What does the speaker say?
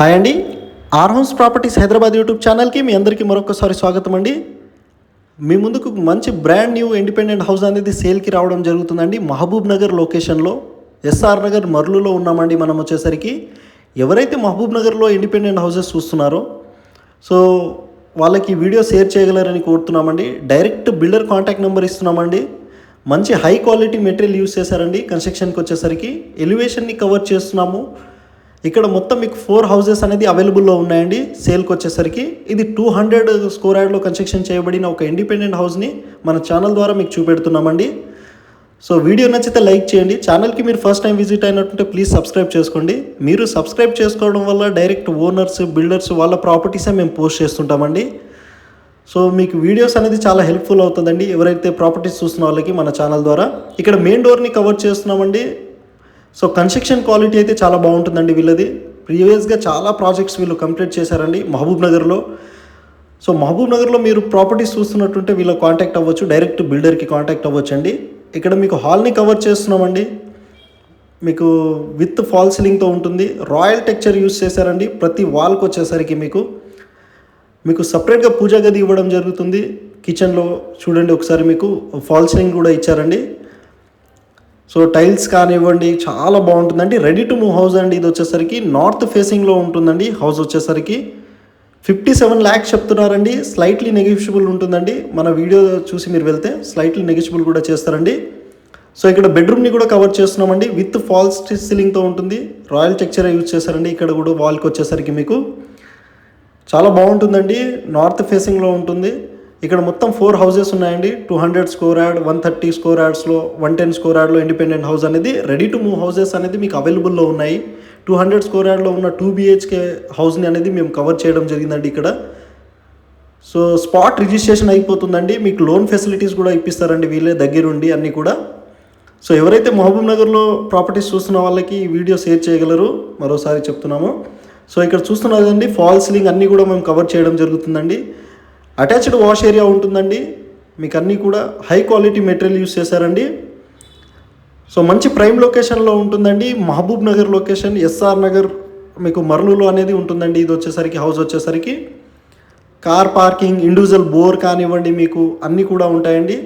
Hi అండి. R House Properties Hyderabad YouTube ఛానల్కి మీ అందరికీ మరొకసారి స్వాగతం అండి. మీ ముందుకు మంచి బ్రాండ్ న్యూ ఇండిపెండెంట్ హౌస్ అనేది సేల్కి రావడం జరుగుతుందండి. మహబూబ్ నగర్ లొకేషన్లో ఎస్ఆర్ నగర్ మర్లులో ఉన్నామండి. మనం వచ్చేసరికి ఎవరైతే మహబూబ్ నగర్లో ఇండిపెండెంట్ హౌసెస్ చూస్తున్నారో సో వాళ్ళకి వీడియో షేర్ చేయగలరని కోరుతున్నామండి. డైరెక్ట్ బిల్డర్ కాంటాక్ట్ నెంబర్ ఇస్తున్నామండి. మంచి హై క్వాలిటీ మెటీరియల్ యూస్ చేశారండి. కన్స్ట్రక్షన్కి వచ్చేసరికి ఎలివేషన్ని కవర్ చేస్తున్నాము. ఇక్కడ మొత్తం మీకు 4 హౌసెస్ అనేది అవైలబుల్లో ఉన్నాయండి. సేల్కి వచ్చేసరికి ఇది 200 స్క్వేర్ యార్డ్లో కన్స్ట్రక్షన్ చేయబడిన ఒక ఇండిపెండెంట్ హౌస్ని మన ఛానల్ ద్వారా మీకు చూపెడుతున్నామండి. సో వీడియో నచ్చితే లైక్ చేయండి. ఛానల్కి మీరు ఫస్ట్ టైం విజిట్ అయినట్టుంటే ప్లీజ్ సబ్స్క్రైబ్ చేసుకోండి. మీరు సబ్స్క్రైబ్ చేసుకోవడం వల్ల డైరెక్ట్ ఓనర్స్ బిల్డర్స్ వాళ్ళ ప్రాపర్టీసే మేము పోస్ట్ చేస్తుంటామండి. సో మీకు వీడియోస్ అనేది చాలా హెల్ప్ఫుల్ అవుతుందండి. ఎవరైతే ప్రాపర్టీస్ చూస్తున్న వాళ్ళకి మన ఛానల్ ద్వారా ఇక్కడ మెయిన్ డోర్ని కవర్ చేస్తున్నామండి. సో కన్స్ట్రక్షన్ క్వాలిటీ అయితే చాలా బాగుంటుందండి. వీళ్ళది ప్రీవియస్గా చాలా ప్రాజెక్ట్స్ వీళ్ళు కంప్లీట్ చేశారండి మహబూబ్ నగర్లో. సో మహబూబ్ నగర్లో మీరు ప్రాపర్టీస్ చూస్తున్నట్టుంటే వీళ్ళకి కాంటాక్ట్ అవ్వచ్చు, డైరెక్ట్ బిల్డర్కి కాంటాక్ట్ అవ్వచ్చు అండి. ఇక్కడ మీకు హాల్ని కవర్ చేస్తున్నామండి. మీకు విత్ ఫాల్ సీలింగ్తో ఉంటుంది. రాయల్ టెక్చర్ యూస్ చేశారండి. ప్రతి వాల్కి వచ్చేసరికి మీకు సపరేట్గా పూజా గది ఇవ్వడం జరుగుతుంది. కిచెన్లో చూడండి ఒకసారి మీకు ఫాల్ సీలింగ్ కూడా ఇచ్చారండి. సో టైల్స్ కానివ్వండి చాలా బాగుంటుందండి. రెడీ టు మూవ్ హౌస్ అండి. ఇది వచ్చేసరికి నార్త్ ఫేసింగ్లో ఉంటుందండి. హౌస్ వచ్చేసరికి 57 lakhs చెప్తున్నారండి. స్లైట్లీ నెగిషియబుల్ ఉంటుందండి. మన వీడియో చూసి మీరు వెళ్తే స్లైట్లీ నెగిషియబుల్ కూడా చేస్తారండి. సో ఇక్కడ బెడ్రూమ్ని కూడా కవర్ చేస్తున్నామండి. విత్ ఫాల్స్ సీలింగ్తో ఉంటుంది. రాయల్ టెక్చర్ యూజ్ చేశారండి. ఇక్కడ కూడా వాల్కి వచ్చేసరికి మీకు చాలా బాగుంటుందండి. నార్త్ ఫేసింగ్లో ఉంటుంది. ఇక్కడ మొత్తం 4 హౌసెస్ ఉన్నాయండి. 200 స్క్వేర్ యార్డ్, 130 స్క్వేర్ యార్డ్స్లో, 110 స్క్వేర్ యార్డ్లో ఇండిపెండెంట్ హౌస్ అనేది రెడీ టు మూవ్ హౌసెస్ అనేది మీకు అవైలబుల్లో ఉన్నాయి. 200 స్క్వేర్ యార్డ్లో ఉన్న 2 BHK హౌస్ని అనేది మేము కవర్ చేయడం జరిగిందండి ఇక్కడ. సో స్పాట్ రిజిస్ట్రేషన్ అయిపోతుందండి. మీకు లోన్ ఫెసిలిటీస్ కూడా ఇప్పిస్తారండి వీళ్ళే దగ్గరుండి అన్నీ కూడా. సో ఎవరైతే మహబూబ్ నగర్లో ప్రాపర్టీస్ చూస్తున్న వాళ్ళకి ఈ వీడియో షేర్ చేయగలరు మరోసారి చెప్తున్నాము. సో ఇక్కడ చూస్తున్నదండి ఫాల్ సీలింగ్ అన్నీ కూడా మేము కవర్ చేయడం జరుగుతుందండి. అటాచ్డ్ వాష్ ఏరియా ఉంటుందండి. మీకు అన్నీ కూడా హై క్వాలిటీ మెటీరియల్ యూస్ చేశారండి. సో మంచి ప్రైమ్ లొకేషన్లో ఉంటుందండి. మహబూబ్ నగర్ లొకేషన్ ఎస్ఆర్ నగర్ మీకు మర్లులో అనేది ఉంటుందండి. ఇది వచ్చేసరికి హౌస్ వచ్చేసరికి కార్ పార్కింగ్, ఇండివిజువల్ బోర్ కానివ్వండి మీకు అన్నీ కూడా ఉంటాయండి.